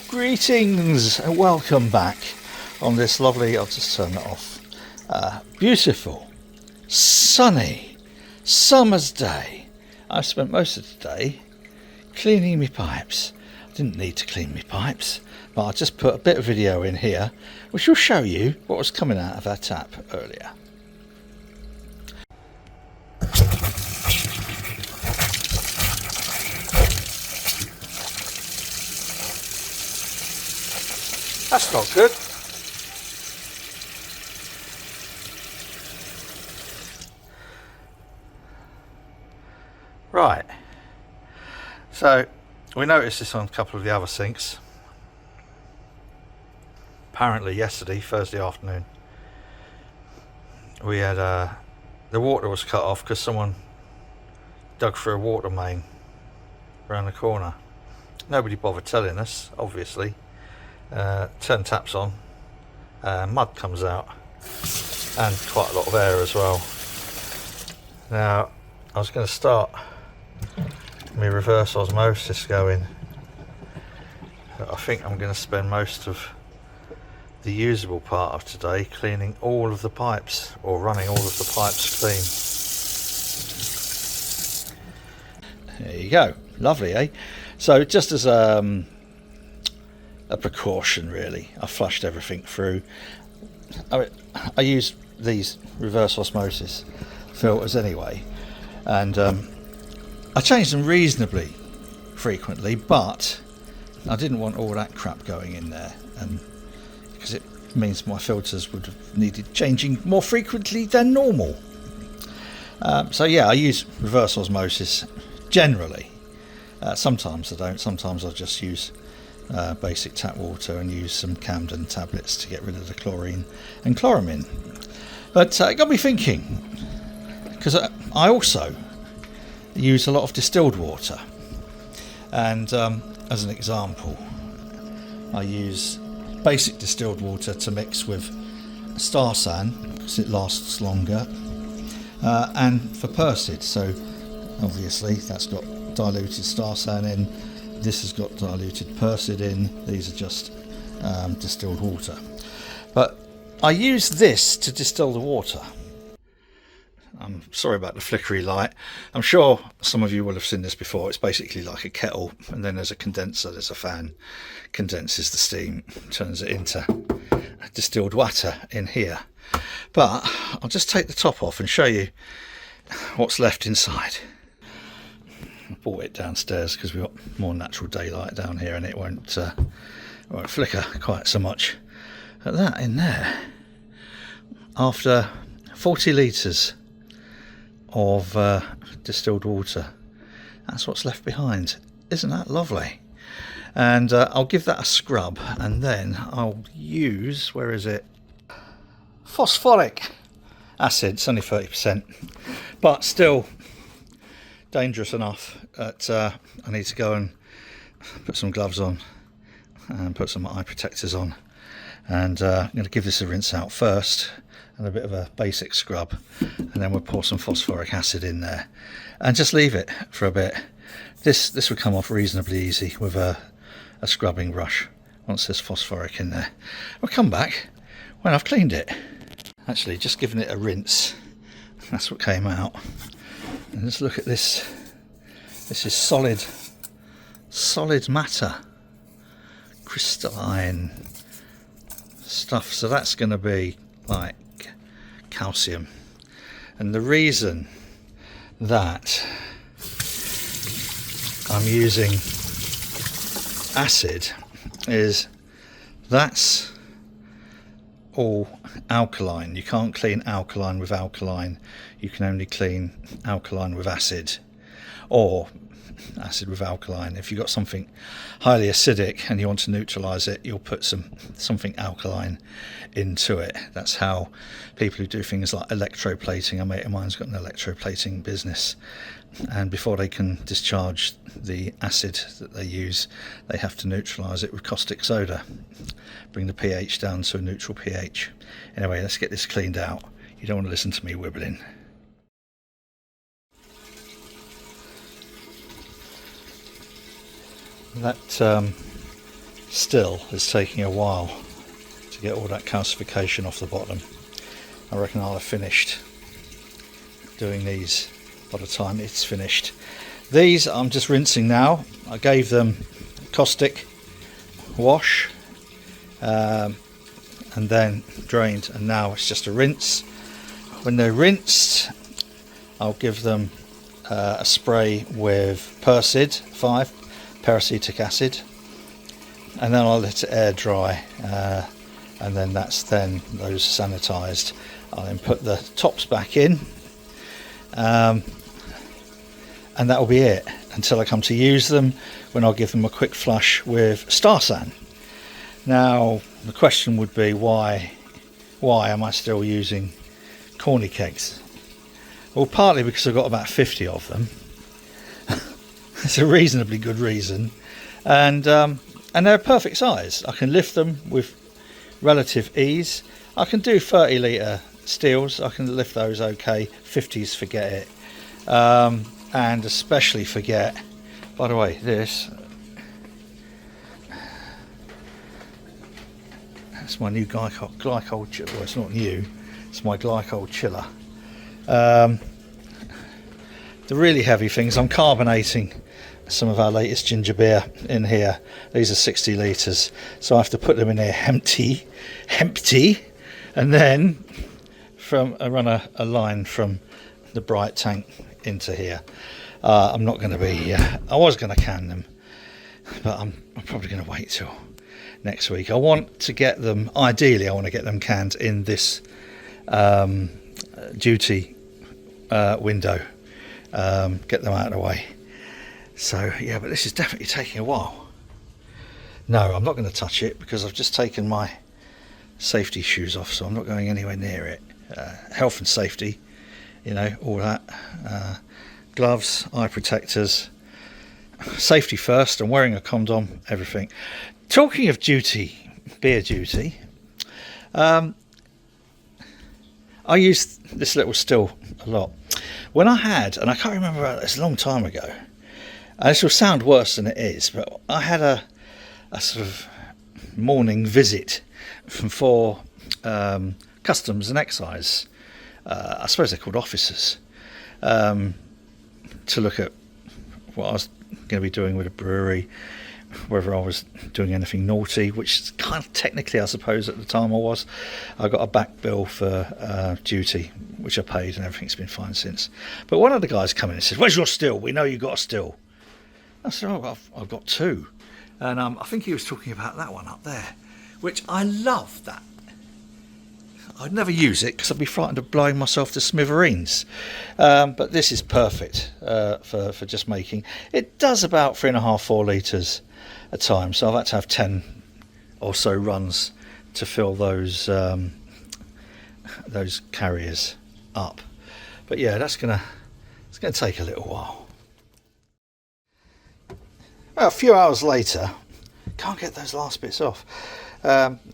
Greetings and welcome back on this lovely, I'll just turn it off, beautiful, sunny, summer's day. I've spent most of the day cleaning my pipes. I didn't need to clean my pipes, but I just put a bit of video in here which will show you what was coming out of our tap earlier. That's not good. Right, so we noticed this on a couple of the other sinks. Apparently yesterday, Thursday afternoon, we had the water was cut off because someone dug through a water main around the corner. Nobody bothered telling us, obviously. Turn taps on, mud comes out and quite a lot of air as well. Now I was going to start my reverse osmosis going, but I think I'm going to spend most of the usable part of today cleaning all of the pipes, or running all of the pipes clean. There you go, lovely, eh? So just as a precaution really, I flushed everything through. I use these reverse osmosis filters anyway, and I change them reasonably frequently, but I didn't want all that crap going in there, and because it means my filters would have needed changing more frequently than normal. So yeah, I use reverse osmosis generally. Sometimes I don't, sometimes I just use basic tap water and use some Camden tablets to get rid of the chlorine and chloramine. But it got me thinking, because I also use a lot of distilled water, and as an example, I use basic distilled water to mix with Star San because it lasts longer, and for Persid, so obviously that's got diluted Star San in. This has got diluted Persid in. These are just distilled water. But I use this to distill the water. I'm sorry about the flickery light. I'm sure some of you will have seen this before. It's basically like a kettle, and then there's a condenser, there's a fan, condenses the steam, turns it into distilled water in here. But I'll just take the top off and show you what's left inside. I brought it downstairs because we've got more natural daylight down here, and it won't flicker quite so much. But that in there, after 40 litres of distilled water, that's what's left behind. Isn't that lovely? And I'll give that a scrub, and then I'll use, where is it? Phosphoric acid. It's only 30%, but still dangerous enough that I need to go and put some gloves on and put some eye protectors on, and I'm going to give this a rinse out first and a bit of a basic scrub, and then we'll pour some phosphoric acid in there and just leave it for a bit. This would come off reasonably easy with a scrubbing brush once there's phosphoric in there. We'll come back when I've cleaned it. Actually, just giving it a rinse, that's what came out. And just look at this. This is solid matter, crystalline stuff. So that's going to be like calcium. And the reason that I'm using acid is that's all alkaline. You can't clean alkaline with alkaline. You can only clean alkaline with acid, or acid with alkaline. If you've got something highly acidic and you want to neutralize it, you'll put something alkaline into it. That's how people who do things like electroplating, a mate of mine's got an electroplating business, and before they can discharge the acid that they use, they have to neutralize it with caustic soda, bring the pH down to a neutral pH. Anyway, let's get this cleaned out. You don't want to listen to me wibbling. That still it's taking a while to get all that calcification off the bottom. I reckon I'll have finished doing these by the time it's finished. These I'm just rinsing now. I gave them caustic wash and then drained, and now it's just a rinse. When they're rinsed, I'll give them a spray with Persid 5 peracetic acid, and then I'll let it air dry, and then those sanitized. I'll then put the tops back in, and that will be it until I come to use them, when I'll give them a quick flush with Star San. Now the question would be, why am I still using corny kegs? Well, partly because I've got about 50 of them. It's a reasonably good reason, and they're a perfect size. I can lift them with relative ease. I can do 30 litre steels, I can lift those okay. 50s, forget it. And especially forget, by the way, that's my new Glycol chiller. Well, it's not new, it's my Glycol chiller. The really heavy things, I'm carbonating some of our latest ginger beer in here. These are 60 litres, so I have to put them in here empty, and then run a line from the bright tank into here. I'm not going to be, I was going to can them, but I'm probably going to wait till next week. I want to get them, ideally I want to get them canned in this duty window, get them out of the way. So yeah, but this is definitely taking a while. No, I'm not going to touch it because I've just taken my safety shoes off, so I'm not going anywhere near it. Health and safety, you know, all that. Gloves, eye protectors, safety first, and wearing a condom, everything. Talking of duty, beer duty, I used this little still a lot. When I had, and I can't remember, it's a long time ago, and this will sound worse than it is, but I had a sort of morning visit from 4 customs and excise, I suppose they're called officers, to look at what I was going to be doing with a brewery, whether I was doing anything naughty, which kind of technically I suppose at the time I was. I got a back bill for duty, which I paid, and everything's been fine since. But one of the guys come in and said, "Where's your still? We know you got a still." I said, "Oh, I've got 2." And I think he was talking about that one up there, which I love that. I'd never use it because I'd be frightened of blowing myself to smithereens. But this is perfect for just making. It does about 3.5-4 litres a time, so I've had to have 10 or so runs to fill those carriers up. But yeah, it's gonna take a little while. Well, a few hours later, can't get those last bits off.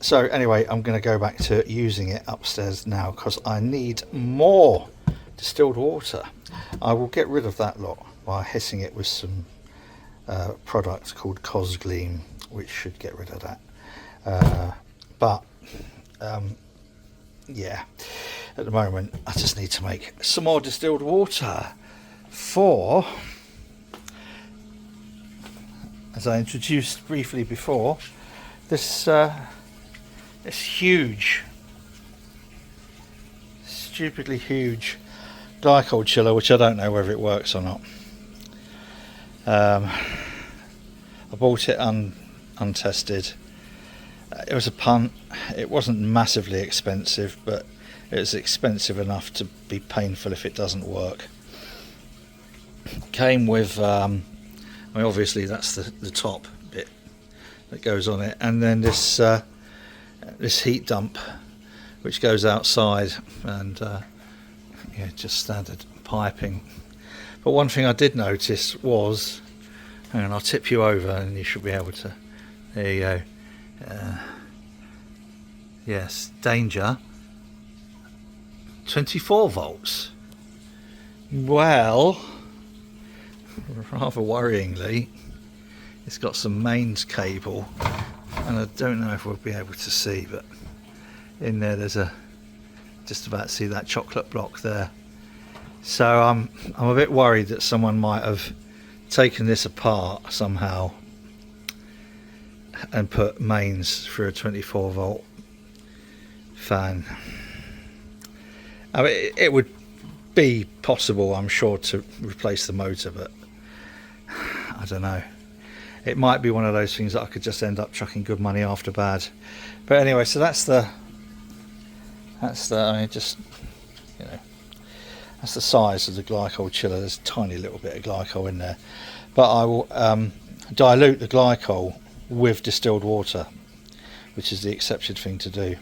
So anyway, I'm going to go back to using it upstairs now because I need more distilled water. I will get rid of that lot by hitting it with some product called Caustic, which should get rid of that. Yeah, at the moment I just need to make some more distilled water for, as I introduced briefly before, this huge, stupidly huge Glycol chiller, which I don't know whether it works or not. I bought it untested. It was a punt. It wasn't massively expensive, but it was expensive enough to be painful if it doesn't work. Came with, I mean, obviously that's the top bit that goes on it, and then this heat dump which goes outside, and yeah, just standard piping. But one thing I did notice was, hang on, I'll tip you over and you should be able to, there you go, yes, danger, 24 volts. Well, rather worryingly, it's got some mains cable and I don't know if we'll be able to see, but in there there's just about see that chocolate block there. So I'm a bit worried that someone might have taken this apart somehow and put mains through a 24 volt fan. I mean, it would be possible, I'm sure, to replace the motor, but I don't know. It might be one of those things that I could just end up chucking good money after bad. But anyway, so that's the I mean, just, you know, that's the size of the glycol chiller. There's a tiny little bit of glycol in there, but I will dilute the glycol with distilled water, which is the accepted thing to do.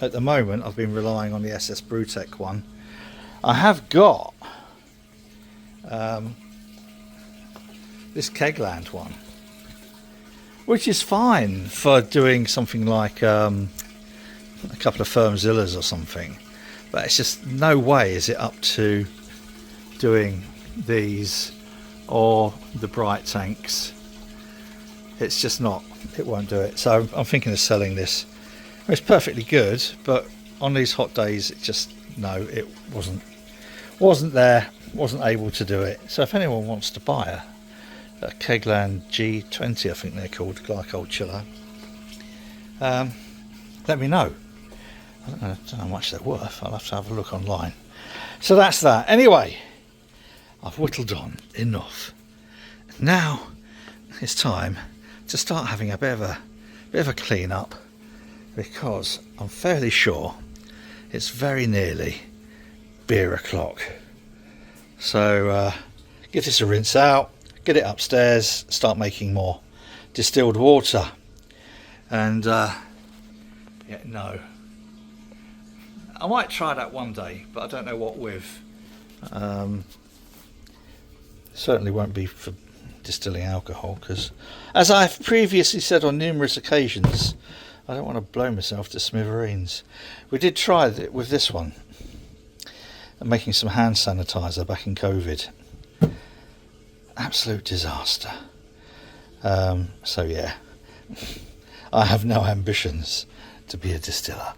At the moment I've been relying on the SS Brewtech one. I have got this Kegland one, which is fine for doing something like a couple of Firmzillas or something, but it's just no way is it up to doing these or the bright tanks. It's just not, it won't do it. So I'm thinking of selling this. It's perfectly good, but on these hot days it just, no, it wasn't there, wasn't able to do it. So if anyone wants to buy a Kegland G20, I think they're called, glycol chiller, let me know. I don't know how much they're worth. I'll have to have a look online. So that's that. Anyway, I've whittled on enough. Now it's time to start having a bit of a clean up, because I'm fairly sure it's very nearly beer o'clock. So give this a rinse out, get it upstairs, start making more distilled water, and yeah, no, I might try that one day, but I don't know what with. Certainly won't be for distilling alcohol, because as I've previously said on numerous occasions, I don't want to blow myself to smithereens. We did try it with this one, making some hand sanitizer back in COVID. Absolute disaster. So yeah, I have no ambitions to be a distiller.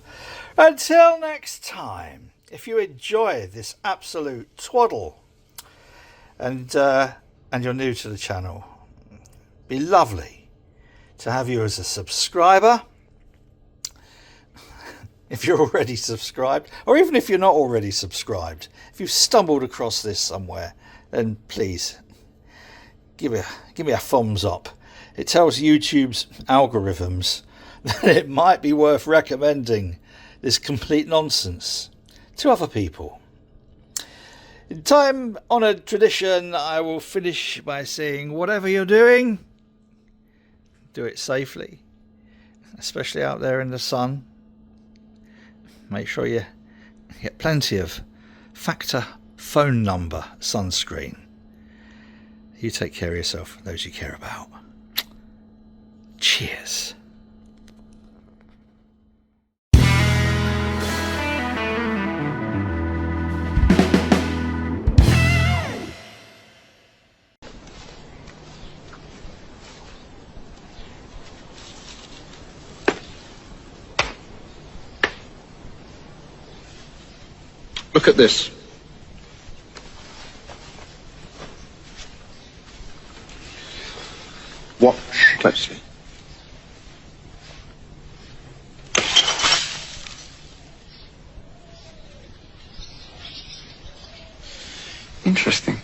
Until next time, if you enjoy this absolute twaddle and you're new to the channel, be lovely to have you as a subscriber. If you're already subscribed, or even if you're not already subscribed, if you've stumbled across this somewhere, then please give me a thumbs up. It tells YouTube's algorithms that it might be worth recommending this complete nonsense to other people. In time-honoured tradition, I will finish by saying, whatever you're doing, do it safely, especially out there in the sun. Make sure you get plenty of factor phone number sunscreen. You take care of yourself and those you care about. Cheers. Look at this. Watch closely. Interesting.